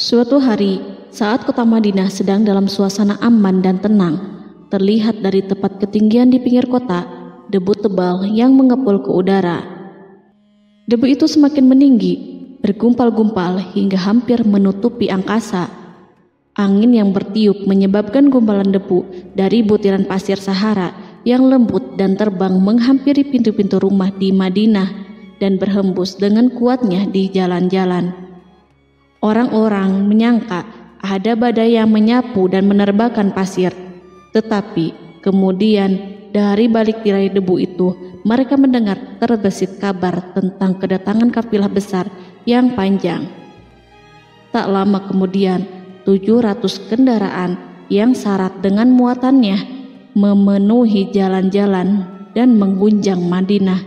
Suatu hari, saat kota Madinah sedang dalam suasana aman dan tenang, terlihat dari tepat ketinggian di pinggir kota, debu tebal yang mengepul ke udara. Debu itu semakin meninggi, bergumpal-gumpal hingga hampir menutupi angkasa. Angin yang bertiup menyebabkan gumpalan debu dari butiran pasir Sahara yang lembut dan terbang menghampiri pintu-pintu rumah di Madinah dan berhembus dengan kuatnya di jalan-jalan. Orang-orang menyangka ada badai yang menyapu dan menerbangkan pasir, tetapi kemudian dari balik tirai debu itu mereka mendengar terbesit kabar tentang kedatangan kafilah besar yang panjang. Tak lama kemudian 700 kendaraan yang syarat dengan muatannya memenuhi jalan-jalan dan mengguncang Madinah.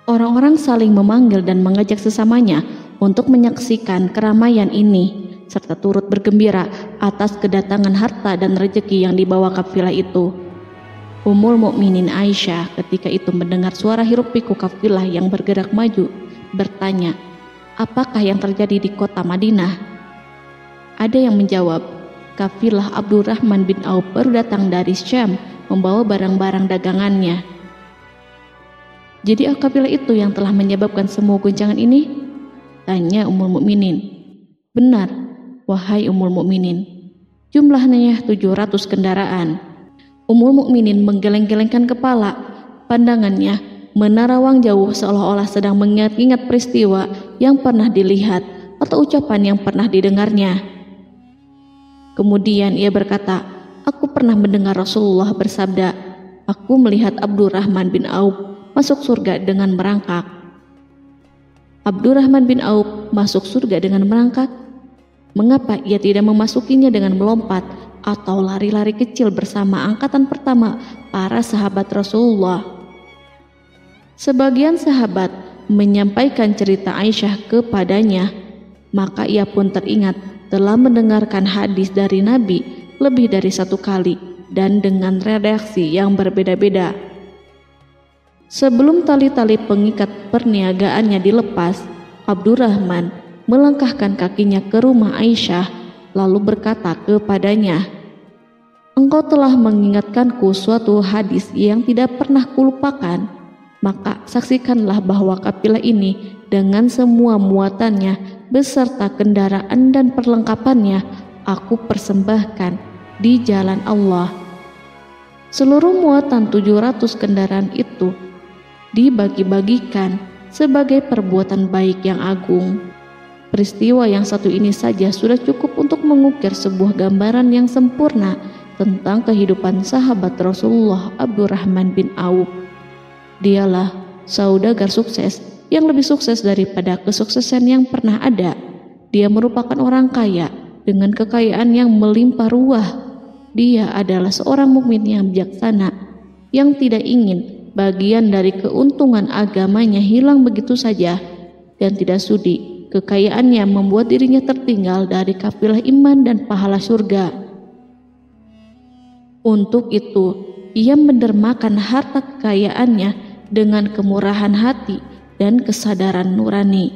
Orang-orang saling memanggil dan mengajak sesamanya untuk menyaksikan keramaian ini, serta turut bergembira atas kedatangan harta dan rezeki yang dibawa kafilah itu. Ummul Mukminin Aisyah ketika itu mendengar suara hiruk-pikuk kafilah yang bergerak maju, bertanya, apakah yang terjadi di kota Madinah? Ada yang menjawab, kafilah Abdurrahman bin Auf baru datang dari Syam membawa barang-barang dagangannya. Jadi kafilah itu yang telah menyebabkan semua guncangan ini? Tanya Ummul Mukminin. Benar, wahai Ummul Mukminin. Jumlahnya 700 kendaraan. Ummul Mukminin menggeleng-gelengkan kepala. Pandangannya menerawang jauh seolah-olah sedang mengingat-ingat peristiwa yang pernah dilihat atau ucapan yang pernah didengarnya. Kemudian ia berkata, aku pernah mendengar Rasulullah bersabda, aku melihat Abdurrahman bin Auf masuk surga dengan merangkak. Abdurrahman bin Auf masuk surga dengan merangkak? Mengapa ia tidak memasukinya dengan melompat atau lari-lari kecil bersama angkatan pertama para sahabat Rasulullah? Sebagian sahabat menyampaikan cerita Aisyah kepadanya, maka ia pun teringat telah mendengarkan hadis dari Nabi lebih dari satu kali dan dengan redaksi yang berbeda-beda. Sebelum tali-tali pengikat perniagaannya dilepas, Abdurrahman melangkahkan kakinya ke rumah Aisyah lalu berkata kepadanya, engkau telah mengingatkanku suatu hadis yang tidak pernah kulupakan, maka saksikanlah bahwa kafilah ini dengan semua muatannya beserta kendaraan dan perlengkapannya aku persembahkan di jalan Allah. Seluruh muatan 700 kendaraan itu dibagi-bagikan sebagai perbuatan baik yang agung. Peristiwa yang satu ini saja sudah cukup untuk mengukir sebuah gambaran yang sempurna tentang kehidupan sahabat Rasulullah Abdurrahman bin Auf. Dialah saudagar sukses yang lebih sukses daripada kesuksesan yang pernah ada. Dia merupakan orang kaya dengan kekayaan yang melimpah ruah. Dia adalah seorang mukmin yang bijaksana yang tidak ingin bagian dari keuntungan agamanya hilang begitu saja dan tidak sudi kekayaannya membuat dirinya tertinggal dari kafilah iman dan pahala surga. Untuk itu, ia mendermakan harta kekayaannya dengan kemurahan hati dan kesadaran nurani.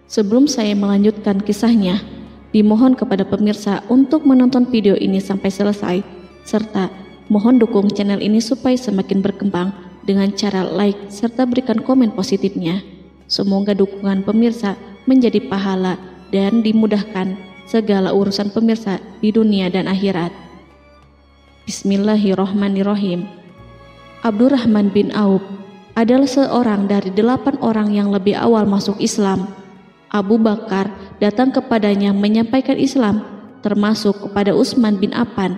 Sebelum saya melanjutkan kisahnya, dimohon kepada pemirsa untuk menonton video ini sampai selesai, serta mohon dukung channel ini supaya semakin berkembang dengan cara like serta berikan komen positifnya. Semoga dukungan pemirsa menjadi pahala dan dimudahkan segala urusan pemirsa di dunia dan akhirat. Bismillahirrohmanirrohim. Abdurrahman bin Auf adalah seorang dari 8 orang yang lebih awal masuk Islam. Abu Bakar datang kepadanya menyampaikan Islam, termasuk kepada Utsman bin Affan.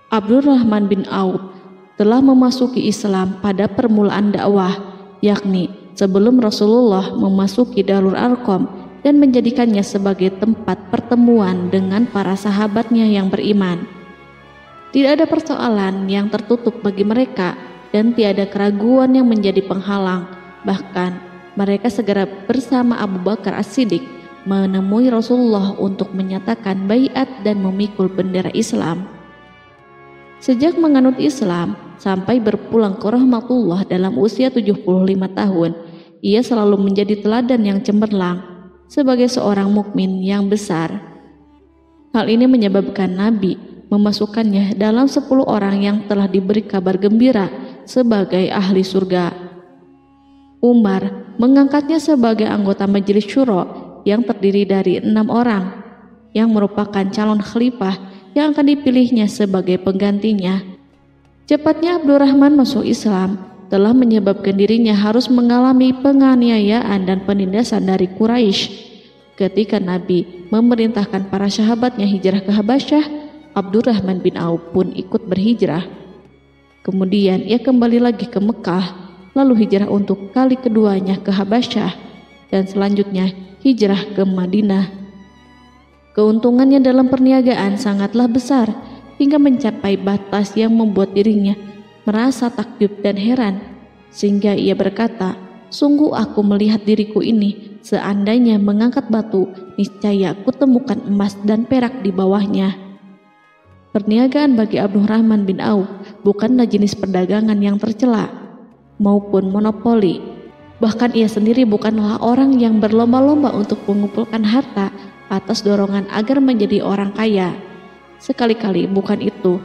Abdurrahman bin Auf telah memasuki Islam pada permulaan dakwah, yakni sebelum Rasulullah memasuki Darul Arqam dan menjadikannya sebagai tempat pertemuan dengan para sahabatnya yang beriman. Tidak ada persoalan yang tertutup bagi mereka dan tiada keraguan yang menjadi penghalang. Bahkan mereka segera bersama Abu Bakar As-Siddiq menemui Rasulullah untuk menyatakan baiat dan memikul bendera Islam. Sejak menganut Islam sampai berpulang ke rahmatullah dalam usia 75 tahun, ia selalu menjadi teladan yang cemerlang sebagai seorang mukmin yang besar. Hal ini menyebabkan Nabi memasukkannya dalam 10 orang yang telah diberi kabar gembira sebagai ahli surga. Umar mengangkatnya sebagai anggota majelis syuro yang terdiri dari 6 orang yang merupakan calon khalifah yang akan dipilihnya sebagai penggantinya. Cepatnya Abdurrahman masuk Islam telah menyebabkan dirinya harus mengalami penganiayaan dan penindasan dari Quraisy. Ketika Nabi memerintahkan para sahabatnya hijrah ke Habasyah, Abdurrahman bin Auf pun ikut berhijrah. Kemudian ia kembali lagi ke Mekah, lalu hijrah untuk kali keduanya ke Habasyah, dan selanjutnya hijrah ke Madinah. Keuntungannya dalam perniagaan sangatlah besar, hingga mencapai batas yang membuat dirinya merasa takjub dan heran, sehingga ia berkata, "Sungguh aku melihat diriku ini, seandainya mengangkat batu, niscaya aku temukan emas dan perak di bawahnya." Perniagaan bagi Abdurrahman bin Auf bukanlah jenis perdagangan yang tercela maupun monopoli. Bahkan ia sendiri bukanlah orang yang berlomba-lomba untuk mengumpulkan harta atas dorongan agar menjadi orang kaya. Sekali-kali bukan itu,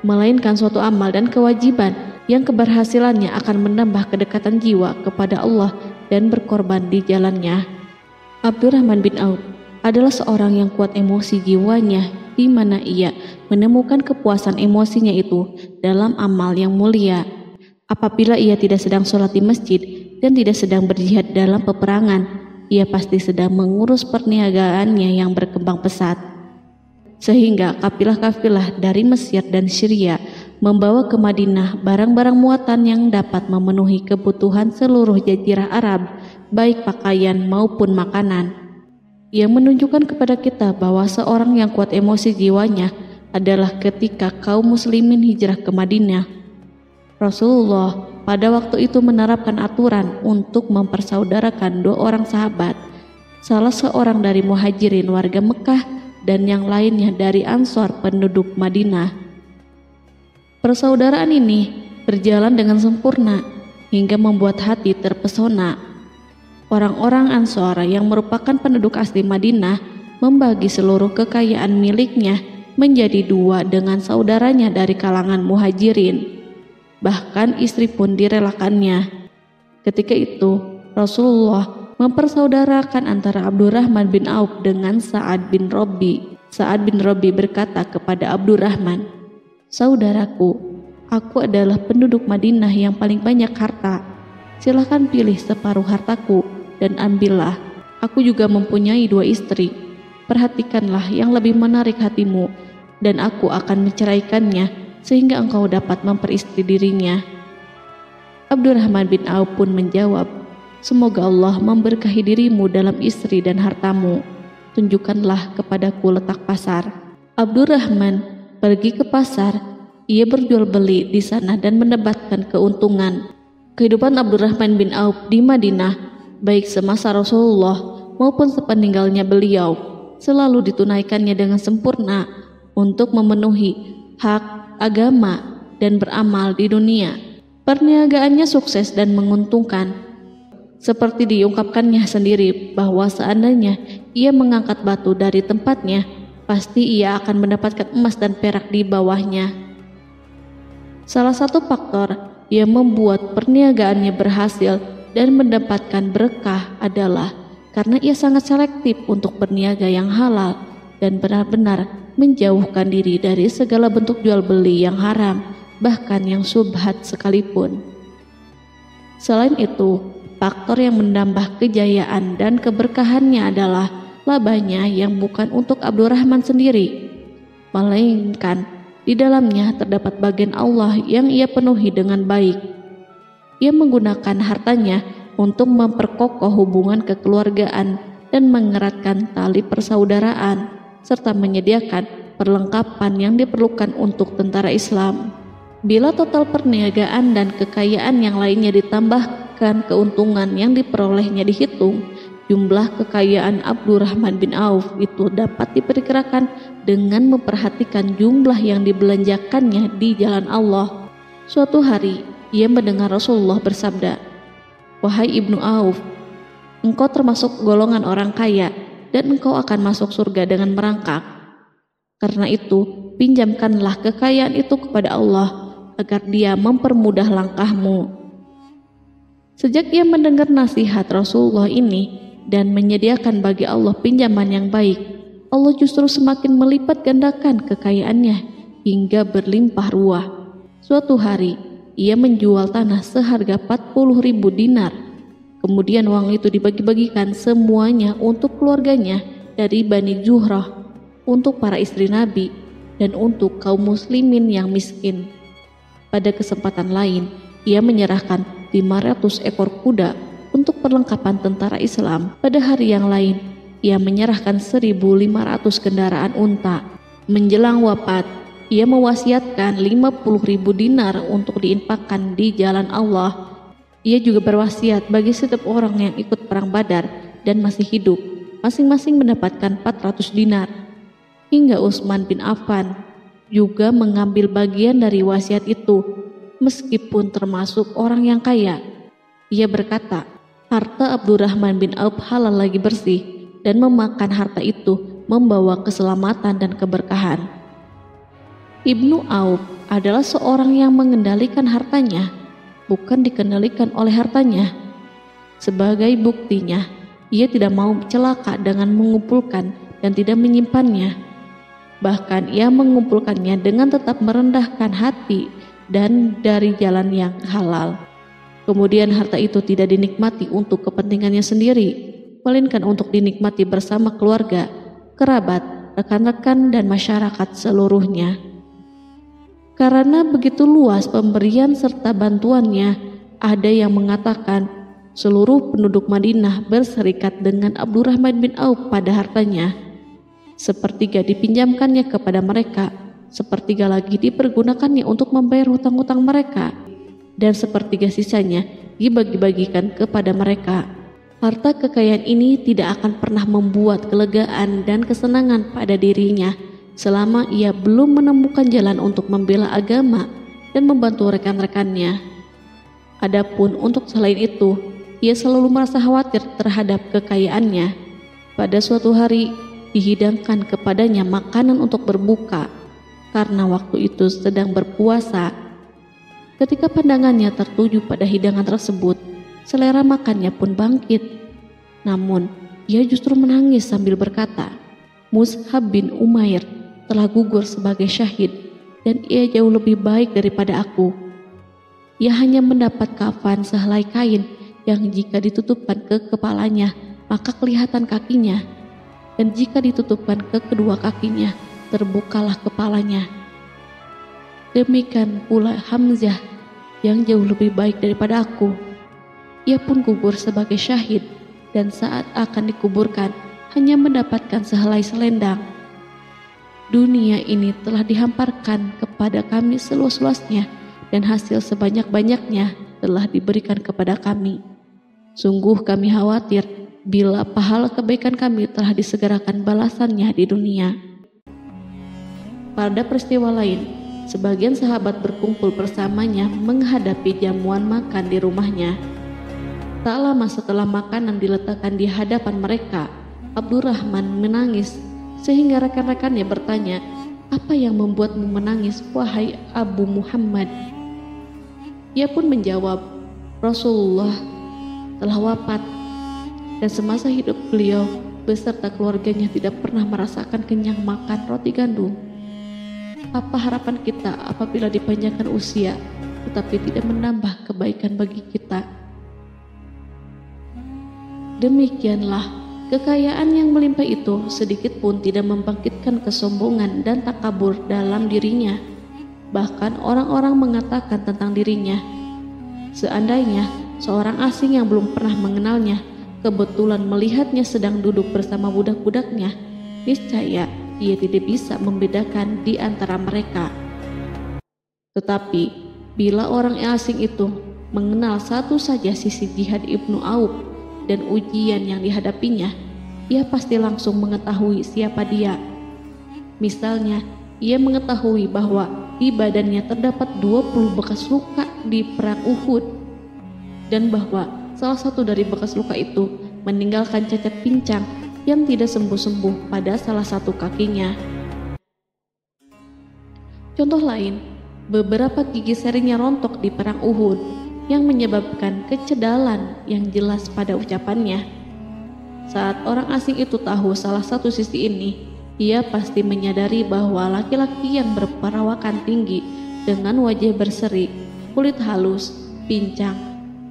melainkan suatu amal dan kewajiban yang keberhasilannya akan menambah kedekatan jiwa kepada Allah dan berkorban di jalannya. Abdurrahman bin Auf adalah seorang yang kuat emosi jiwanya, di mana ia menemukan kepuasan emosinya itu dalam amal yang mulia. Apabila ia tidak sedang sholat di masjid dan tidak sedang berjihad dalam peperangan, ia pasti sedang mengurus perniagaannya yang berkembang pesat. Sehingga kafilah-kafilah dari Mesir dan Syria membawa ke Madinah barang-barang muatan yang dapat memenuhi kebutuhan seluruh jazirah Arab, baik pakaian maupun makanan. Yang menunjukkan kepada kita bahwa seorang yang kuat emosi jiwanya adalah ketika kaum muslimin hijrah ke Madinah. Rasulullah pada waktu itu menerapkan aturan untuk mempersaudarakan 2 orang sahabat, salah seorang dari muhajirin warga Mekah dan yang lainnya dari Ansor penduduk Madinah. Persaudaraan ini berjalan dengan sempurna hingga membuat hati terpesona. Orang-orang Ansor yang merupakan penduduk asli Madinah membagi seluruh kekayaan miliknya menjadi 2 dengan saudaranya dari kalangan muhajirin. Bahkan istri pun direlakannya. Ketika itu Rasulullah mempersaudarakan antara Abdurrahman bin Auf dengan Sa'ad bin Rabi. Sa'ad bin Rabi berkata kepada Abdurrahman, "Saudaraku, aku adalah penduduk Madinah yang paling banyak harta. Silahkan pilih separuh hartaku dan ambillah. Aku juga mempunyai 2 istri. Perhatikanlah yang lebih menarik hatimu, dan aku akan menceraikannya sehingga engkau dapat memperistri dirinya." Abdurrahman bin Auf pun menjawab, "Semoga Allah memberkahi dirimu dalam istri dan hartamu. Tunjukkanlah kepadaku letak pasar." Abdurrahman pergi ke pasar. Ia berjual beli di sana dan mendapatkan keuntungan. Kehidupan Abdurrahman bin Auf di Madinah, baik semasa Rasulullah maupun sepeninggalnya beliau, selalu ditunaikannya dengan sempurna untuk memenuhi hak agama dan beramal di dunia. Perniagaannya sukses dan menguntungkan. Seperti diungkapkannya sendiri bahwa seandainya ia mengangkat batu dari tempatnya, pasti ia akan mendapatkan emas dan perak di bawahnya. Salah satu faktor yang membuat perniagaannya berhasil dan mendapatkan berkah adalah karena ia sangat selektif untuk berniaga yang halal dan benar-benar menjauhkan diri dari segala bentuk jual beli yang haram, bahkan yang syubhat sekalipun. Selain itu, faktor yang menambah kejayaan dan keberkahannya adalah labanya yang bukan untuk Abdurrahman sendiri, melainkan di dalamnya terdapat bagian Allah yang ia penuhi dengan baik. Ia menggunakan hartanya untuk memperkokoh hubungan kekeluargaan dan mengeratkan tali persaudaraan, serta menyediakan perlengkapan yang diperlukan untuk tentara Islam. Bila total perniagaan dan kekayaan yang lainnya ditambahkan keuntungan yang diperolehnya dihitung, jumlah kekayaan Abdurrahman bin Auf itu dapat diperkirakan dengan memperhatikan jumlah yang dibelanjakannya di jalan Allah. Suatu hari, ia mendengar Rasulullah bersabda, "Wahai Ibnu Auf, engkau termasuk golongan orang kaya dan engkau akan masuk surga dengan merangkak." Karena itu, pinjamkanlah kekayaan itu kepada Allah agar Dia mempermudah langkahmu. Sejak ia mendengar nasihat Rasulullah ini dan menyediakan bagi Allah pinjaman yang baik, Allah justru semakin melipat gandakan kekayaannya hingga berlimpah ruah. Suatu hari, ia menjual tanah seharga 40.000 dinar. Kemudian uang itu dibagi-bagikan semuanya untuk keluarganya dari Bani Zuhrah, untuk para istri Nabi, dan untuk kaum muslimin yang miskin. Pada kesempatan lain, ia menyerahkan 500 ekor kuda untuk perlengkapan tentara Islam. Pada hari yang lain, ia menyerahkan 1.500 kendaraan unta. Menjelang wafat, ia mewasiatkan 50.000 dinar untuk diinfakkan di jalan Allah. Ia juga berwasiat bagi setiap orang yang ikut perang Badar dan masih hidup, masing-masing mendapatkan 400 dinar. Hingga Utsman bin Affan juga mengambil bagian dari wasiat itu, meskipun termasuk orang yang kaya. Ia berkata, harta Abdurrahman bin Auf halal lagi bersih, dan memakan harta itu membawa keselamatan dan keberkahan. Ibnu Auf adalah seorang yang mengendalikan hartanya, bukan dikendalikan oleh hartanya. Sebagai buktinya, ia tidak mau celaka dengan mengumpulkan dan tidak menyimpannya. Bahkan ia mengumpulkannya dengan tetap merendahkan hati dan dari jalan yang halal. Kemudian harta itu tidak dinikmati untuk kepentingannya sendiri, melainkan untuk dinikmati bersama keluarga, kerabat, rekan-rekan, dan masyarakat seluruhnya. Karena begitu luas pemberian serta bantuannya, ada yang mengatakan seluruh penduduk Madinah berserikat dengan Abdurrahman bin Auf pada hartanya. Sepertiga dipinjamkannya kepada mereka, sepertiga lagi dipergunakannya untuk membayar hutang-hutang mereka, dan sepertiga sisanya dibagi-bagikan kepada mereka. Harta kekayaan ini tidak akan pernah membuat kelegaan dan kesenangan pada dirinya selama ia belum menemukan jalan untuk membela agama dan membantu rekan-rekannya. Adapun untuk selain itu, ia selalu merasa khawatir terhadap kekayaannya. Pada suatu hari, dihidangkan kepadanya makanan untuk berbuka, karena waktu itu sedang berpuasa. Ketika pandangannya tertuju pada hidangan tersebut, selera makannya pun bangkit. Namun, ia justru menangis sambil berkata, Mus'hab bin Umair telah gugur sebagai syahid, dan ia jauh lebih baik daripada aku. Ia hanya mendapat kafan sehelai kain yang jika ditutupkan ke kepalanya, maka kelihatan kakinya, dan jika ditutupkan ke kedua kakinya, terbukalah kepalanya. Demikian pula Hamzah yang jauh lebih baik daripada aku. Ia pun gugur sebagai syahid, dan saat akan dikuburkan hanya mendapatkan sehelai selendang. Dunia ini telah dihamparkan kepada kami seluas-luasnya, dan hasil sebanyak-banyaknya telah diberikan kepada kami. Sungguh kami khawatir bila pahala kebaikan kami telah disegerakan balasannya di dunia. Pada peristiwa lain, sebagian sahabat berkumpul bersamanya menghadapi jamuan makan di rumahnya. Tak lama setelah makanan diletakkan di hadapan mereka, Abdurrahman menangis sehingga rekan-rekannya bertanya, "Apa yang membuatmu menangis, wahai Abu Muhammad?" Ia pun menjawab, "Rasulullah telah wafat, dan semasa hidup beliau beserta keluarganya tidak pernah merasakan kenyang makan roti gandum. Apa harapan kita apabila dipanjangkan usia, tetapi tidak menambah kebaikan bagi kita?" Demikianlah, kekayaan yang melimpah itu sedikit pun tidak membangkitkan kesombongan dan takabur dalam dirinya. Bahkan orang-orang mengatakan tentang dirinya, seandainya seorang asing yang belum pernah mengenalnya kebetulan melihatnya sedang duduk bersama budak-budaknya, niscaya ia tidak bisa membedakan di antara mereka. Tetapi bila orang asing itu mengenal satu saja sisi jihad Ibnu Auf dan ujian yang dihadapinya, ia pasti langsung mengetahui siapa dia. Misalnya, ia mengetahui bahwa di badannya terdapat 20 bekas luka di perang Uhud, dan bahwa salah satu dari bekas luka itu meninggalkan cacat pincang yang tidak sembuh-sembuh pada salah satu kakinya. Contoh lain, beberapa gigi serinya rontok di perang Uhud yang menyebabkan kecedalan yang jelas pada ucapannya. Saat orang asing itu tahu salah satu sisi ini, ia pasti menyadari bahwa laki-laki yang berperawakan tinggi dengan wajah berseri, kulit halus, pincang,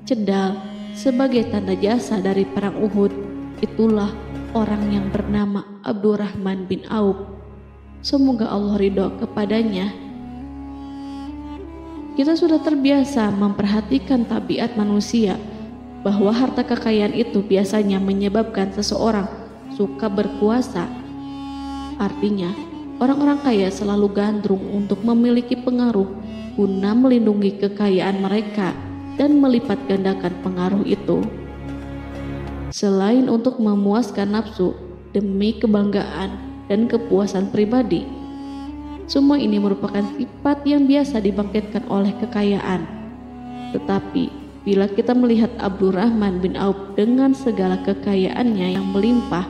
cedal sebagai tanda jasa dari perang Uhud, itulah orang yang bernama Abdurrahman bin Auf. Semoga Allah ridho kepadanya. Kita sudah terbiasa memperhatikan tabiat manusia bahwa harta kekayaan itu biasanya menyebabkan seseorang suka berkuasa. Artinya, orang-orang kaya selalu gandrung untuk memiliki pengaruh guna melindungi kekayaan mereka dan melipat gandakan pengaruh itu. Selain untuk memuaskan nafsu demi kebanggaan dan kepuasan pribadi, semua ini merupakan sifat yang biasa dibangkitkan oleh kekayaan. Tetapi bila kita melihat Abdurrahman bin Auf dengan segala kekayaannya yang melimpah,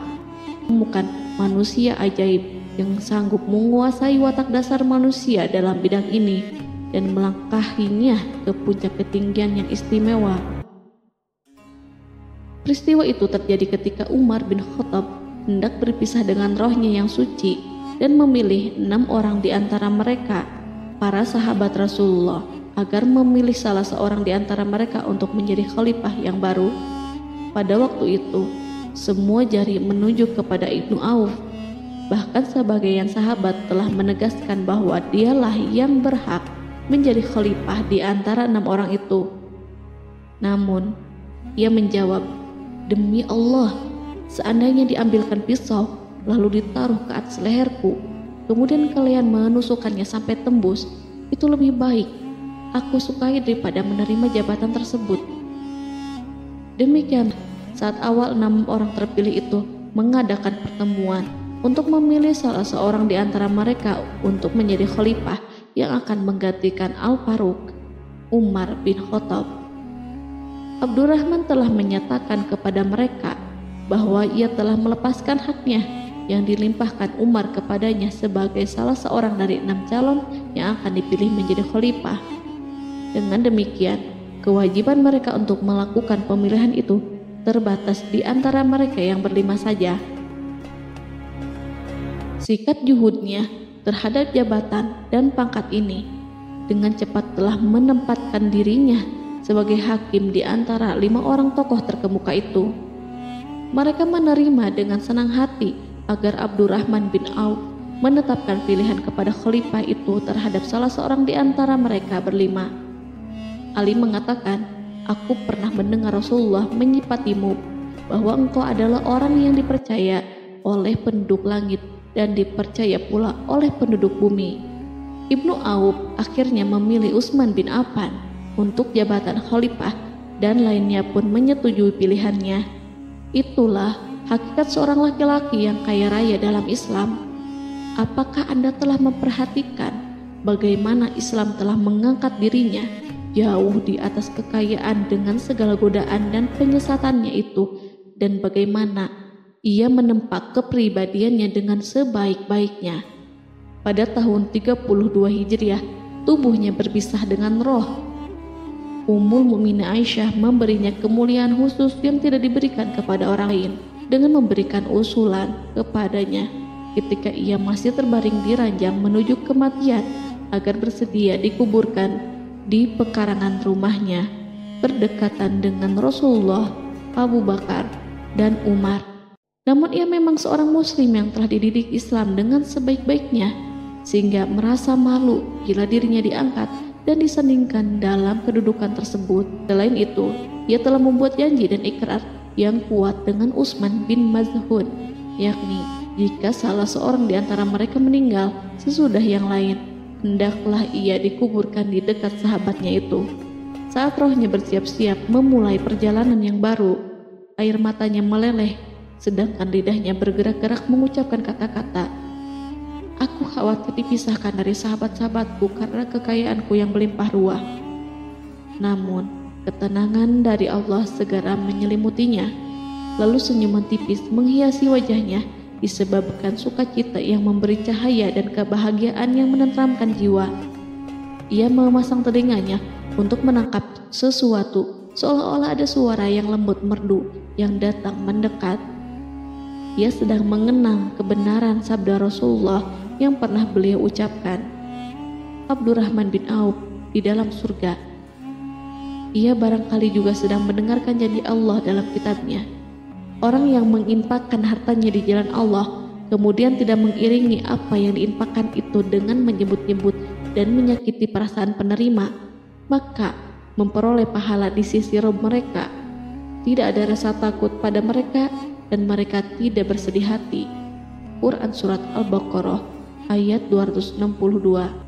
menemukan manusia ajaib yang sanggup menguasai watak dasar manusia dalam bidang ini dan melangkahinya ke puncak ketinggian yang istimewa. Peristiwa itu terjadi ketika Umar bin Khattab hendak berpisah dengan rohnya yang suci dan memilih 6 orang di antara mereka, para sahabat Rasulullah, agar memilih salah seorang di antara mereka untuk menjadi khalifah yang baru. Pada waktu itu, semua jari menunjuk kepada Ibnu Auf. Bahkan sebagian sahabat telah menegaskan bahwa dialah yang berhak menjadi khalifah di antara 6 orang itu. Namun, ia menjawab, "Demi Allah, seandainya diambilkan pisau lalu ditaruh ke atas leherku, kemudian kalian menusukkannya sampai tembus, itu lebih baik aku sukai daripada menerima jabatan tersebut." Demikian, saat awal 6 orang terpilih itu mengadakan pertemuan untuk memilih salah seorang di antara mereka untuk menjadi khalifah yang akan menggantikan Al-Faruq, Umar bin Khattab. Abdurrahman telah menyatakan kepada mereka bahwa ia telah melepaskan haknya yang dilimpahkan Umar kepadanya sebagai salah seorang dari 6 calon yang akan dipilih menjadi khalifah. Dengan demikian, kewajiban mereka untuk melakukan pemilihan itu terbatas di antara mereka yang berlima saja. Sikat juhudnya terhadap jabatan dan pangkat ini dengan cepat telah menempatkan dirinya sebagai hakim di antara 5 orang tokoh terkemuka itu. Mereka menerima dengan senang hati agar Abdurrahman bin Auf menetapkan pilihan kepada khalifah itu terhadap salah seorang di antara mereka berlima. Ali mengatakan, "Aku pernah mendengar Rasulullah menyifatimu bahwa engkau adalah orang yang dipercaya oleh penduduk langit dan dipercaya pula oleh penduduk bumi." Ibnu Auf akhirnya memilih Utsman bin Affan untuk jabatan khalifah dan lainnya pun menyetujui pilihannya. Itulah hakikat seorang laki-laki yang kaya raya dalam Islam. Apakah Anda telah memperhatikan bagaimana Islam telah mengangkat dirinya jauh di atas kekayaan dengan segala godaan dan penyesatannya itu, dan bagaimana ia menempa kepribadiannya dengan sebaik-baiknya? Pada tahun 32 Hijriah, tubuhnya berpisah dengan roh. Ummul Mukminin Aisyah memberinya kemuliaan khusus yang tidak diberikan kepada orang lain dengan memberikan usulan kepadanya ketika ia masih terbaring di ranjang menuju kematian agar bersedia dikuburkan di pekarangan rumahnya berdekatan dengan Rasulullah, Abu Bakar, dan Umar. Namun ia memang seorang muslim yang telah dididik Islam dengan sebaik-baiknya, sehingga merasa malu bila dirinya diangkat dan disandingkan dalam kedudukan tersebut. Selain itu, ia telah membuat janji dan ikrar yang kuat dengan Utsman bin Maz'un, yakni jika salah seorang di antara mereka meninggal sesudah yang lain, hendaklah ia dikuburkan di dekat sahabatnya itu. Saat rohnya bersiap-siap memulai perjalanan yang baru, air matanya meleleh, sedangkan lidahnya bergerak-gerak mengucapkan kata-kata, "Aku khawatir dipisahkan dari sahabat-sahabatku karena kekayaanku yang berlimpah ruah." Namun, ketenangan dari Allah segera menyelimutinya. Lalu senyuman tipis menghiasi wajahnya disebabkan sukacita yang memberi cahaya dan kebahagiaan yang menenteramkan jiwa. Ia memasang telinganya untuk menangkap sesuatu, seolah-olah ada suara yang lembut merdu yang datang mendekat. Ia sedang mengenang kebenaran sabda Rasulullah yang pernah beliau ucapkan, Abdurrahman bin Auf di dalam surga. Ia barangkali juga sedang mendengarkan janji Allah dalam kitabnya. Orang yang menginfakkan hartanya di jalan Allah, kemudian tidak mengiringi apa yang diinfakkan itu dengan menyebut-nyebut dan menyakiti perasaan penerima, maka memperoleh pahala di sisi Rabb mereka. Tidak ada rasa takut pada mereka dan mereka tidak bersedih hati. Quran Surat Al-Baqarah ayat 262.